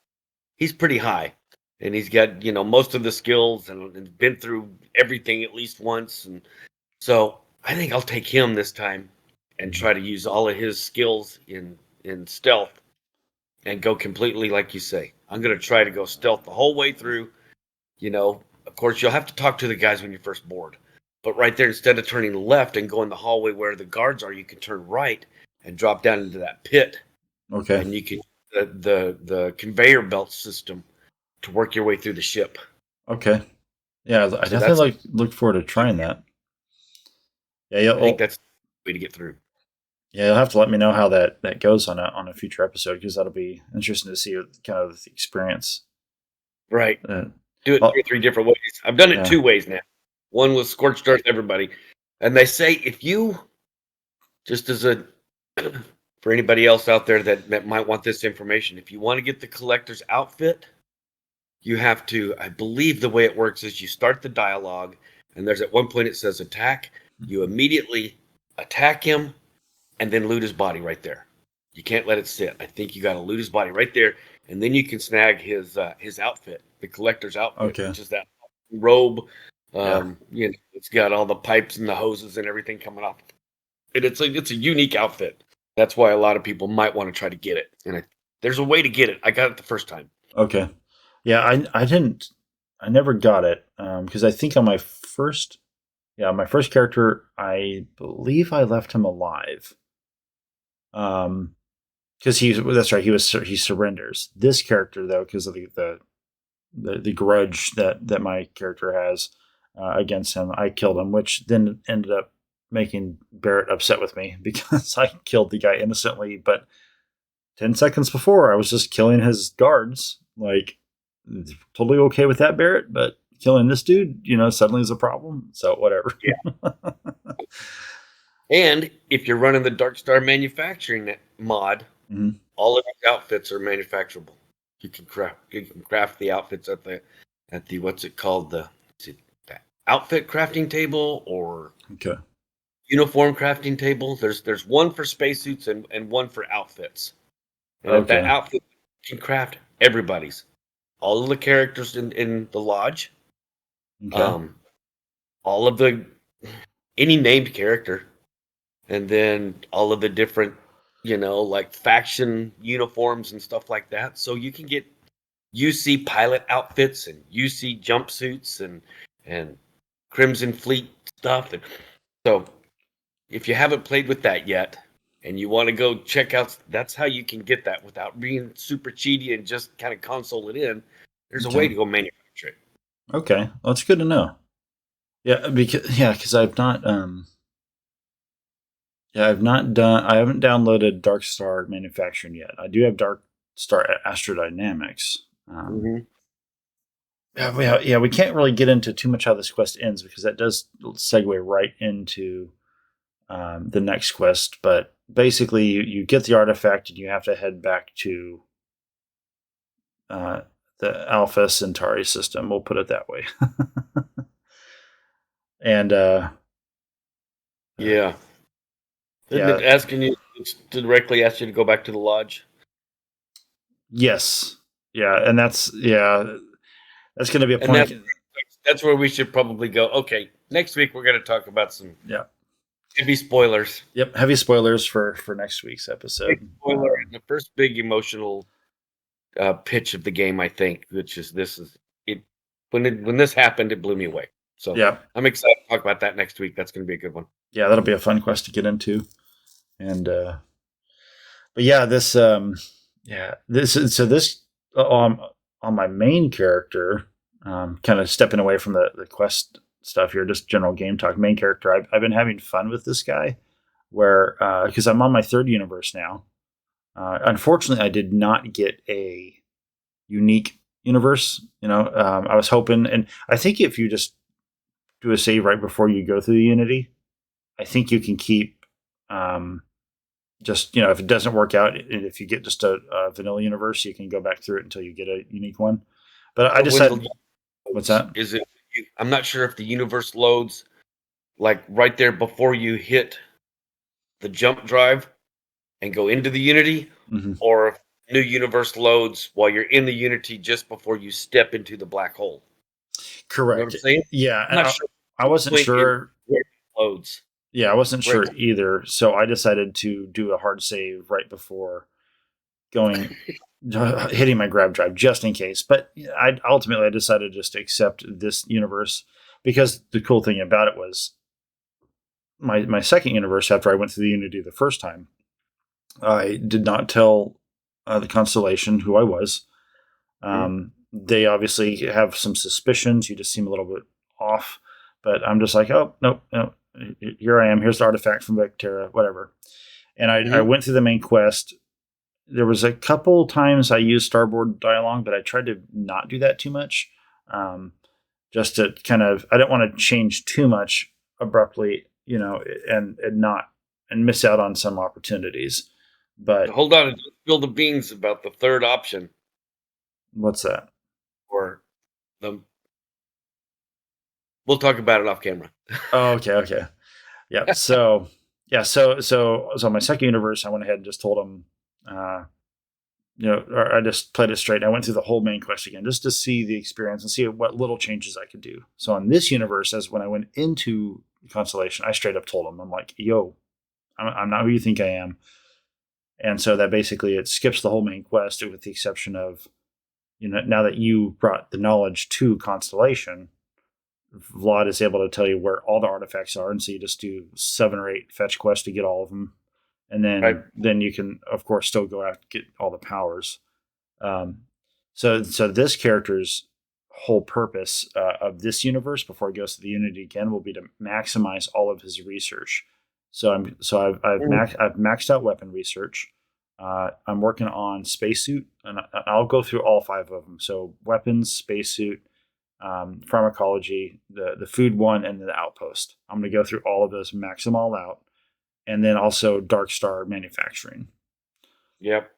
He's pretty high. And he's got, most of the skills and been through everything at least once. And so I think I'll take him this time and try to use all of his skills in stealth and go completely like you say. I'm going to try to go stealth the whole way through. Of course, you'll have to talk to the guys when you first board. But right there, instead of turning left and going the hallway where the guards are, you can turn right and drop down into that pit. Okay. And you can the conveyor belt system to work your way through the ship. Okay. Yeah, I definitely look forward to trying that. Yeah, I think that's the way to get through. Yeah, you'll have to let me know how that goes on a future episode, because that'll be interesting to see kind of the experience. Right. Do it 2 or 3 different ways. I've done it 2 ways now. One was scorched earth, everybody. And they say if you, just as for anybody else out there that might want this information, if you want to get the collector's outfit, you have to, I believe the way it works is you start the dialogue, and there's at one point it says attack. You immediately attack him and then loot his body right there. You can't let it sit. I think you got to loot his body right there, and then you can snag his outfit, the collector's outfit, which is that robe. It's got all the pipes and the hoses and everything coming off. And it's a unique outfit. That's why a lot of people might want to try to get it. And there's a way to get it. I got it the first time. Okay. Yeah, I never got it because I think on my first character, I believe I left him alive. Because he surrenders. This character though, because of the grudge that my character has against him, I killed him, which then ended up making Barrett upset with me because I killed the guy innocently, but 10 seconds before I was just killing his guards. Like, totally okay with that, Barrett, but killing this dude, suddenly is a problem. So whatever. Yeah. And if you're running the Dark Star manufacturing mod, all of these outfits are manufacturable. You can craft the outfits at the what's it called, the outfit crafting table or uniform crafting table. There's one for spacesuits and one for outfits. And at that outfit, you can craft everybody's. All of the characters in the lodge. All of any named character. And then all of the different, like faction uniforms and stuff like that. So you can get UC pilot outfits and UC jumpsuits and Crimson Fleet stuff. And so if you haven't played with that yet and you want to go check out, that's how you can get that without being super cheaty and just kind of console it in. There's a way to go manufacture it. Okay. Well, that's good to know. Yeah, because I've not I haven't downloaded Dark Star Manufacturing yet. I do have Dark Star Astrodynamics. We can't really get into too much how this quest ends because that does segue right into the next quest. But basically, you get the artifact and you have to head back to the Alpha Centauri system. We'll put it that way. And Didn't it directly ask you to go back to the lodge? Yes. Yeah, and that's going to be a point. that's where we should probably go. Okay, next week we're going to talk about some Yeah. heavy spoilers. Yep. Heavy spoilers for next week's episode. Big spoiler, and the first big emotional pitch of the game, I think, which is this is it. When this happened, it blew me away. So Yeah. I'm excited to talk about that next week. That's going to be a good one. Yeah, that'll be a fun quest to get into. And but yeah, this on my main character, kind of stepping away from the quest stuff here, just general game talk. Main character, I've been having fun with this guy, where because I'm on my third universe now. Unfortunately, I did not get a unique universe. I was hoping, and I think if you just do a save right before you go through the Unity, I think you can keep just, if it doesn't work out, if you get just a vanilla universe, you can go back through it until you get a unique one. But I decided, what's that? Is it? I'm not sure if the universe loads like right there before you hit the jump drive and go into the Unity, or if new universe loads while you're in the Unity just before you step into the black hole. Correct. You know what I'm saying? Yeah, I'm not sure. I wasn't sure. Where it loads. Yeah, I wasn't sure either. So I decided to do a hard save right before hitting my grab drive, just in case. But I decided just to accept this universe, because the cool thing about it was my second universe, after I went through the Unity the first time, I did not tell the Constellation who I was. They obviously have some suspicions. You just seem a little bit off. But I'm just like, oh, no. Here I am. Here's the artifact from Vectera, whatever. And I went through the main quest. There was a couple times I used Starborn dialogue, but I tried to not do that too much. Just to kind of, I didn't want to change too much abruptly, and miss out on some opportunities. But hold on, don't spill the beans about the third option. What's that? Or we'll talk about it off camera. Oh, okay. Yeah. So my second universe, I went ahead and just told them, or I just played it straight. I went through the whole main quest again just to see the experience and see what little changes I could do. So on this universe, as when I went into Constellation, I straight up told them, I'm like, yo, I'm not who you think I am. And so that basically it skips the whole main quest, with the exception of, now that you brought the knowledge to Constellation, Vlad is able to tell you where all the artifacts are, and so you just do 7 or 8 fetch quests to get all of them, and then you can, of course, still go out and get all the powers. So this character's whole purpose of this universe before he goes to the Unity again will be to maximize all of his research. So I've maxed out weapon research. I'm working on spacesuit, and I'll go through all 5 of them. So weapons, spacesuit, pharmacology, the food one, and the outpost. I'm going to go through all of those, max them all out, and then also Dark Star manufacturing. Yep.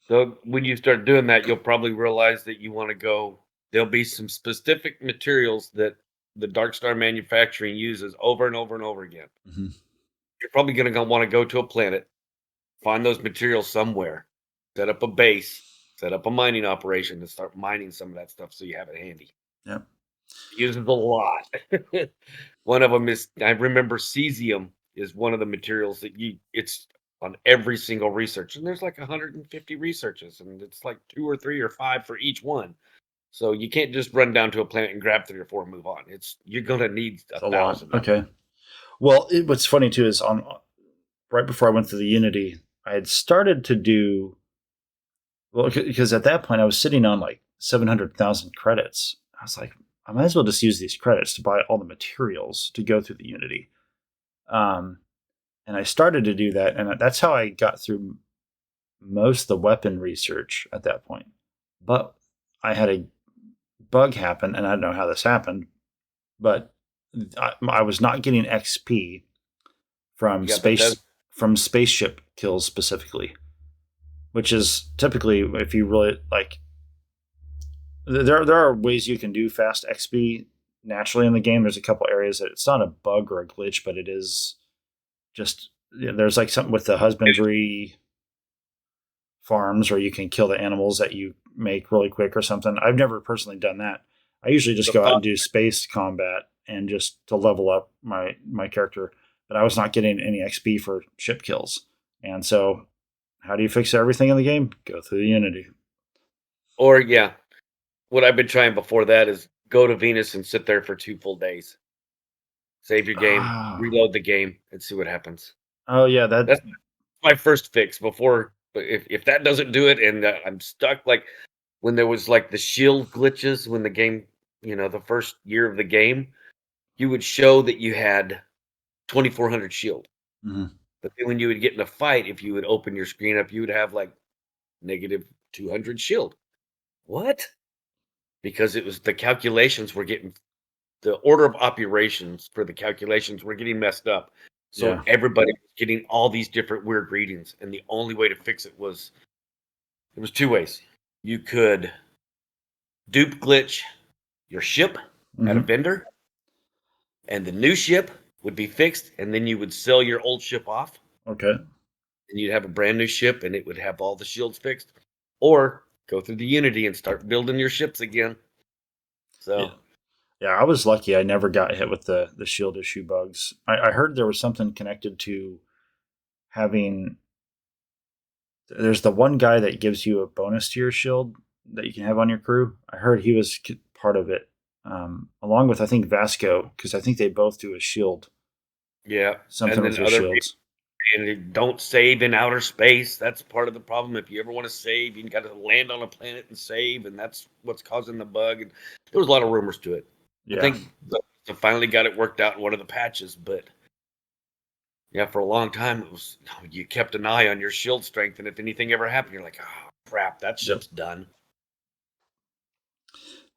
So when you start doing that, you'll probably realize that you want to go. There'll be some specific materials that the Dark Star manufacturing uses over and over and over again. You're probably going to want to go to a planet, find those materials somewhere, set up a base, set up a mining operation, and start mining some of that stuff so you have it handy. Yep. It uses a lot. One of them is, I remember cesium is one of the materials that it's on every single research. And there's like 150 researches, and it's like 2 or 3 or 5 for each one. So you can't just run down to a planet and grab 3 or 4 and move on. You're going to need 1,000. Okay. Well, what's funny too is right before I went through the Unity, I had started to do, because at that point I was sitting on like 700,000 credits. I was like, I might as well just use these credits to buy all the materials to go through the Unity. And I started to do that, and that's how I got through most of the weapon research at that point. But I had a bug happen, and I don't know how this happened, but I was not getting XP from spaceship kills specifically, which is typically, if you really like, there are ways you can do fast XP naturally in the game. There's a couple areas that it's not a bug or a glitch, but it is just, there's like something with the husbandry farms where you can kill the animals that you make really quick or something. I've never personally done that, I usually just The go out thought, and do space combat and just to level up my character, but I was not getting any XP for ship kills. And so, how do you fix everything in the game? Go through the Unity. or yeah, what I've been trying before that is go to Venus and sit there for 2 full days. Save your game, Ah, reload the game, and see what happens. oh yeah, that That's my first fix before. But if that doesn't do it, and I'm stuck, like when there was like the shield glitches when the game, the first year of the game, you would show that you had 2,400 shield. mhm. But then when you would get in a fight, if you would open your screen up, you would have like negative 200 shield. What? Because it was the calculations were getting the order of operations for the calculations were getting messed up. So Yeah. everybody was getting all these different weird readings. And the only way to fix it was there was 2 ways. You could dupe glitch your ship at a Mhm. vendor, and the new ship would be fixed, and then you would sell your old ship off, Okay. and you'd have a brand new ship, and it would have all the shields fixed. Or go through the Unity and start building your ships again. Yeah. So Yeah, I was lucky. I never got hit with the shield issue bugs. I heard there was something connected to having. There's the one guy that gives you a bonus to your shield that you can have on your crew. I heard he was part of it, along with I think Vasco, because I think they both do a shield, yeah, something and with then your other people. shields. And you don't save in outer space. That's part of the problem. If you ever want to save, you got to land on a planet and save, and that's what's causing the bug. And there was a lot of rumors to it. I Yeah, think they finally got it worked out in one of the patches, but yeah, for a long time it was you kept an eye on your shield strength, and if anything ever happened, you're like, oh crap, that yep, ship's done.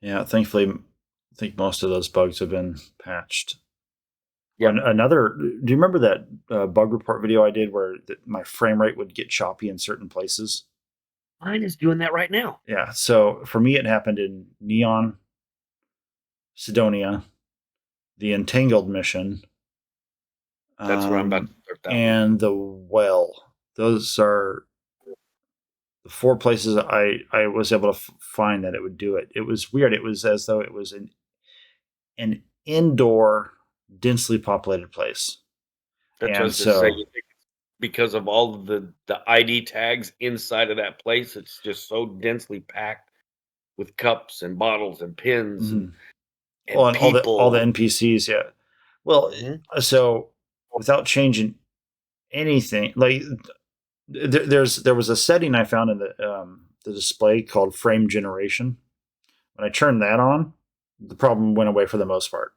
yeah. Thankfully, I think most of those bugs have been patched. Yep, Another, do you remember that bug report video I did where my frame rate would get choppy in certain places? mine is doing that right now. Yeah. So for me, it happened in Neon, Sidonia, the Entangled mission, That's where I'm about to start that one. and the Well. Those are the 4 places I was able to find that it would do it. It was weird. It was as though it was an indoor, densely populated place. That's what I And was just saying. so, You think it's because of all of the ID tags inside of that place, it's just so densely packed with cups and bottles and pins mhm. and And all the people. NPCs, yeah. Well, Mhm. so without changing anything, like there was a setting I found in the display called frame generation. When I turned that on, the problem went away for the most part.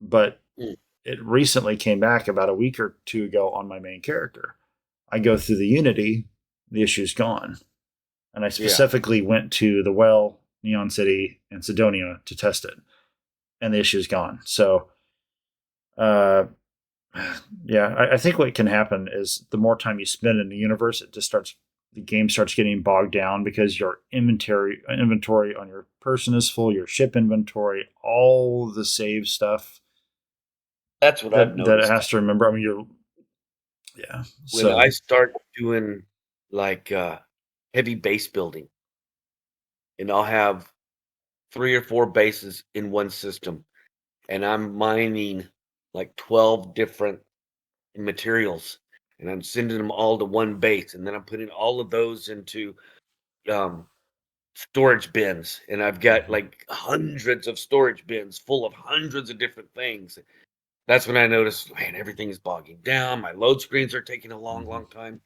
But Mm. it recently came back about a week or two ago on my main character. I go through the Unity, the issue's gone. And I Yeah, specifically went to the Well, Neon City, and Sidonia to test it. And the issue's gone. So, uh, yeah, I think what can happen is the more time you spend in the universe, the game starts getting bogged down because your inventory on your person is full, your ship inventory, all the save stuff that's what I've that it noticed. has to remember. I mean, yeah. When I So, start doing like heavy base building, and I'll have 3 or 4 bases in one system, and I'm mining like 12 different materials, and I'm sending them all to one base, and then I'm putting all of those into um, storage bins, and I've got mhm, like hundreds of storage bins full of hundreds of different things. That's when I noticed, man, everything is bogging down. My load screens are taking a long, mhm. long time.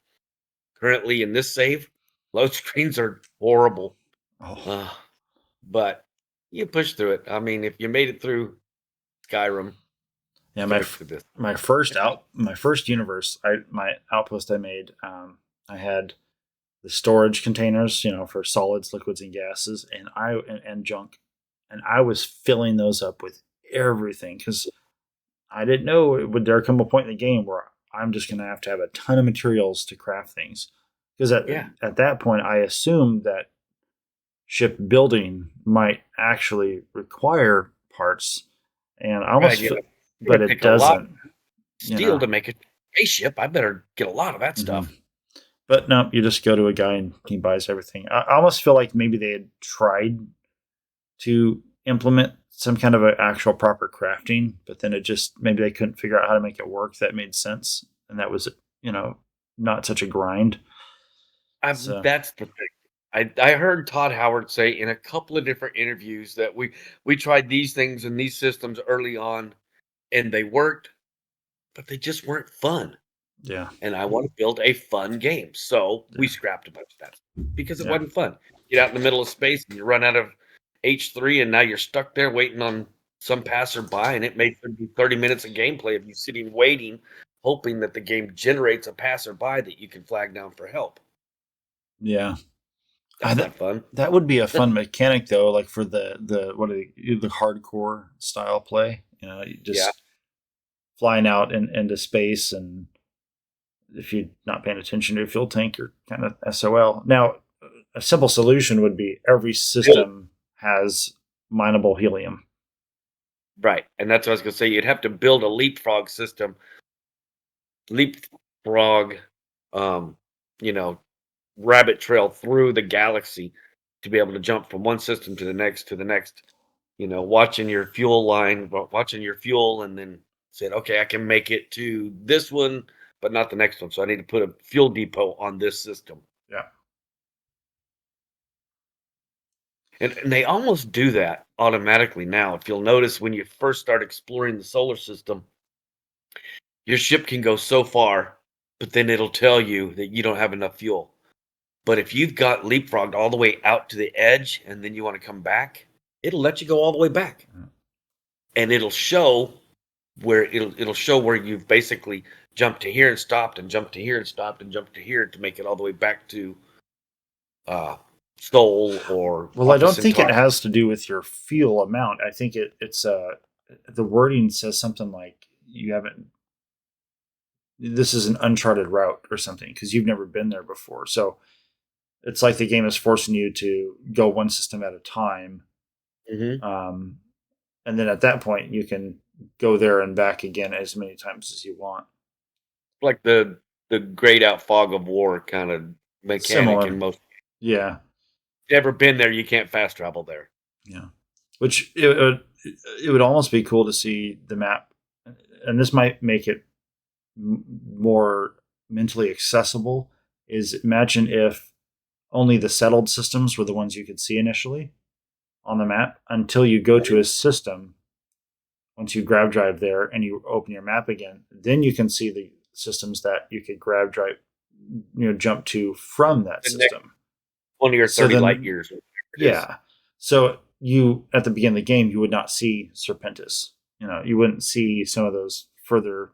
Currently in this save, load screens are horrible. Oh, Uh, but you push through it. I mean, if you made it through Skyrim, yeah. you got to through this. My first universe, my outpost I made. I had the storage containers, for solids, liquids, and gases, and junk, and I was filling those up with everything because I didn't know would there come a point in the game where I'm just going to have a ton of materials to craft things. Because Yeah, at that point, I assumed that ship building might actually require parts, and I right. almost, You know, it's but gonna it take a lot of doesn't. You steel know. to make a spaceship. I better get a lot of that hmm stuff. But no, you just go to a guy and he buys everything. I almost feel like maybe they had tried to implement some kind of an actual proper crafting, but then it just maybe they couldn't figure out how to make it work that made sense, and that was not such a grind. So That's the thing. I heard Todd Howard say in a couple of different interviews that we tried these things and these systems early on, and they worked, but they just weren't fun. yeah, And I want to build a fun game, so we yeah, scrapped a bunch of that because it yeah, wasn't fun. Get out in the middle of space and you run out of H3, and now you're stuck there waiting on some passerby, and it may be 30 minutes of gameplay of you sitting waiting, hoping that the game generates a passerby that you can flag down for help. yeah. That's not fun. That would be a fun mechanic though, like for the hardcore style play. You just Yeah. flying out into space, and if you're not paying attention to your fuel tank, you're kind of SOL. Now, a simple solution would be every system has mineable helium. Right. And that's what I was going to say. You'd have to build a leapfrog system, leapfrog, um, you know, rabbit trail through the galaxy to be able to jump from one system to the next, watching your fuel line, watching your fuel, and then said, okay, I can make it to this one, but not the next one. So I need to put a fuel depot on this system. Yeah. And they almost do that automatically now. If you'll notice, when you first start exploring the solar system, your ship can go so far, but then it'll tell you that you don't have enough fuel. But if you've got leapfrogged all the way out to the edge and then you want to come back, it'll let you go all the way back. And it'll show where you've basically jumped to here and stopped and jumped to here and stopped and jumped to here to make it all the way back to Sol or Well, I don't Alpha think it Centauri. has to do with your fuel amount. I think it's the wording says something like you haven't. This is an uncharted route or something because you've never been there before. So it's like the game is forcing you to go one system at a time. Mhm. And then at that point, you can go there and back again as many times as you want. Like the grayed out fog of war kind of mechanic Similar. in most. Yeah. If you've ever been there, you can't fast travel there. Yeah. Which it would almost be cool to see the map, and this might make it more mentally accessible. Is imagine if only the settled systems were the ones you could see initially on the map until you go to a system. Once you grab drive there and you open your map again, then you can see the systems that you could grab drive, jump to from that The system. 20 or 30 light years. Yeah. So you at the beginning of the game, you would not see Serpentis. You wouldn't see some of those further.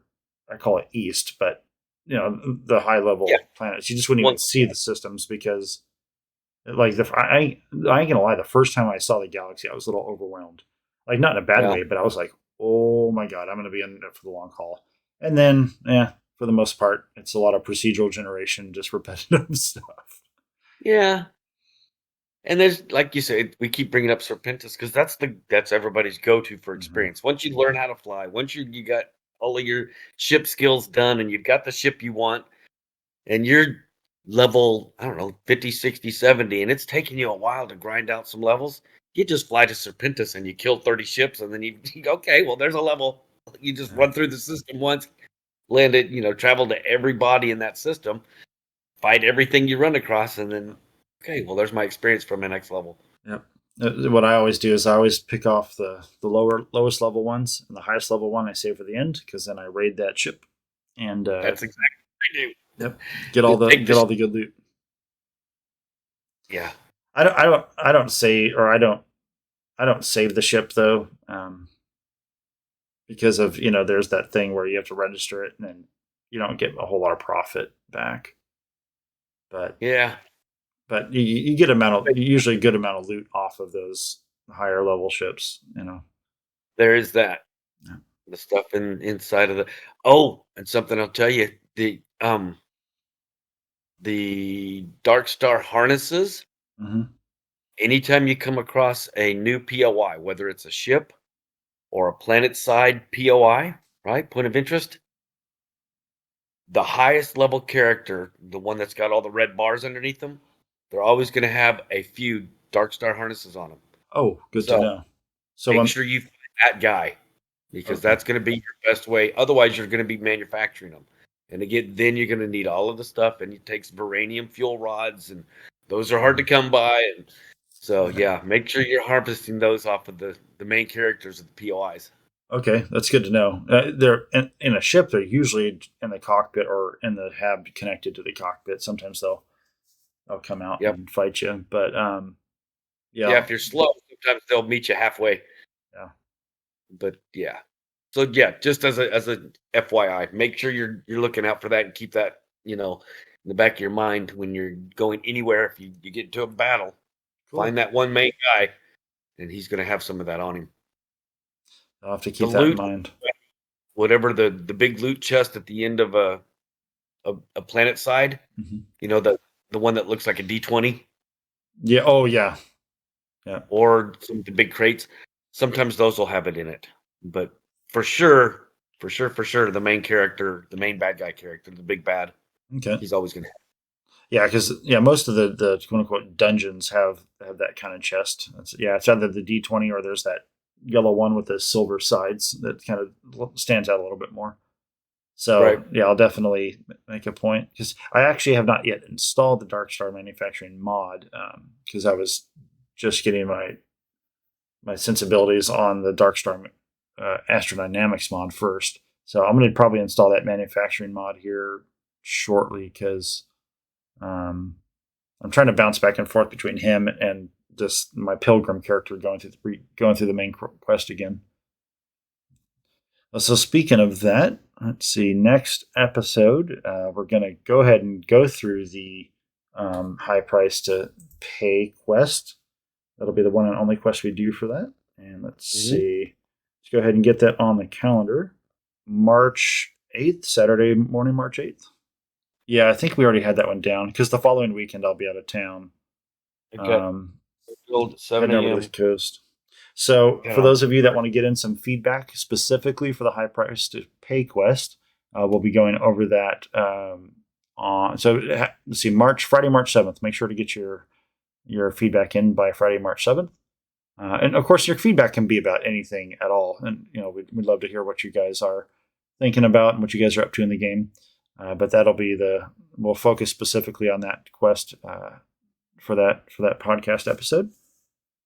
I call it east, but the high level planets. You just wouldn't even see the systems because, like, I ain't gonna lie. The first time I saw the galaxy, I was a little overwhelmed. Like, not in a bad way, but I was like, oh my god, I'm gonna be in it for the long haul. And then, for the most part, it's a lot of procedural generation, just repetitive stuff. Yeah. And there's, like you said, we keep bringing up Serpentis because that's everybody's go-to for experience. Once you learn how to fly, once you got all of your ship skills done and you've got the ship you want, and you're level, I don't know, 50, 60, 70, and it's taking you a while to grind out some levels, you just fly to Serpentis and you kill 30 ships, and then you go, okay, well, there's a level. You just run through the system once, land it, travel to everybody in that system, fight everything you run across, and then, okay, well, there's my experience for my next level. Yep. What I always do is I always pick off the lowest level ones, and the highest level one I save for the end because then I raid that ship, and That's exactly what I do. Yep, get all the good loot. Yeah, I don't save the ship though, because of there's that thing where you have to register it and then you don't get a whole lot of profit back. But yeah. But you get usually a good amount of loot off of those higher level ships. There is that. Yeah. The stuff inside of the. Oh, and something I'll tell you: the Dark Star harnesses. Mm-hmm. Anytime you come across a new POI, whether it's a ship or a planet side POI, right? Point of interest. The highest level character, the one that's got all the red bars underneath them, they're always going to have a few Dark Star harnesses on them. Oh, good to know. So make sure you find that guy, because that's going to be your best way. Otherwise, you're going to be manufacturing them. And again, then you're going to need all of the stuff, and it takes uranium fuel rods, and those are hard to come by. And so, yeah, make sure you're harvesting those off of the main characters of the POIs. Okay, that's good to know. They're in a ship. They're usually in the cockpit or in the hab connected to the cockpit. Sometimes they'll come out and fight you. But yeah, if you're slow, sometimes they'll meet you halfway. Yeah. But yeah, so yeah, just as a FYI, make sure you're looking out for that and keep that in the back of your mind when you're going anywhere. If you get into a battle, find that one main guy, and he's going to have some of that on him. I'll have to keep that in mind. Whatever the big loot chest at the end of a planet side, the one that looks like a D20. Yeah. Oh yeah. Yeah. Or some of the big crates. Sometimes those will have it in it, but for sure, the main character, the main bad guy character, the big bad, he's always going to have it. Yeah, because most of the quote unquote dungeons have that kind of chest. It's either the D20 or there's that yellow one with the silver sides that kind of stands out a little bit more. So yeah, I'll definitely make a point, because I actually have not yet installed the Darkstar manufacturing mod, because I was just getting my sensibilities on the Darkstar Astrodynamics mod first. So I'm going to probably install that manufacturing mod here shortly, because I'm trying to bounce back and forth between him and just my Pilgrim character going through the main quest again. So speaking of that, let's see. Next episode, we're going to go ahead and go through the high price to pay quest. That'll be the one and only quest we do for that. And let's see. Let's go ahead and get that on the calendar. March 8th, Saturday morning, March 8th. Yeah, I think we already had that one down, because the following weekend I'll be out of town. Okay. Heading over to the coast. So for those of you that want to get in some feedback specifically for the high price to pay quest, we'll be going over that let's see, Friday, March 7th. Make sure to get your feedback in by Friday, March 7th. And of course, your feedback can be about anything at all. And, we'd love to hear what you guys are thinking about and what you guys are up to in the game. But that'll be we'll focus specifically on that quest for that podcast episode.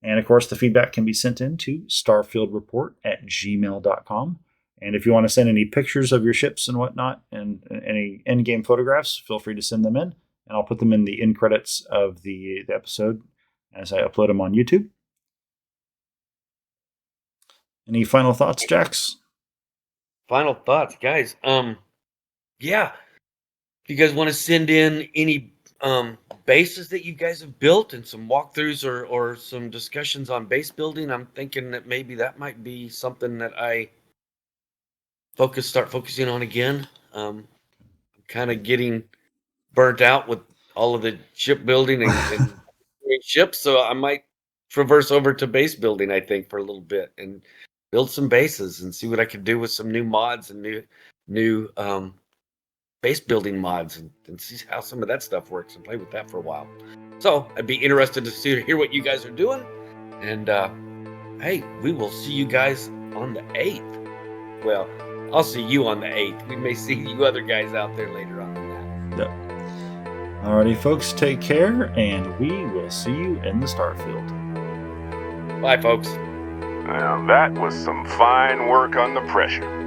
And of course, the feedback can be sent in to starfieldreport@gmail.com. And if you want to send any pictures of your ships and whatnot, and any in-game photographs, feel free to send them in. And I'll put them in the end credits of the episode as I upload them on YouTube. Any final thoughts, Jax? Final thoughts, guys. Yeah. If you guys want to send in any bases that you guys have built and some walkthroughs or some discussions on base building, I'm thinking that maybe that might be something that I start focusing on again. I'm kind of getting burnt out with all of the ship building and ships, so I might traverse over to base building, I think, for a little bit and build some bases and see what I could do with some new mods and new base building mods and see how some of that stuff works and play with that for a while. So I'd be interested to hear what you guys are doing. And hey, we will see you guys on the 8th. Well, I'll see you on the 8th. We may see you other guys out there later on than that. Yep. Alrighty, folks, take care, and we will see you in the Starfield. Bye, folks. Now that was some fine work on the pressure.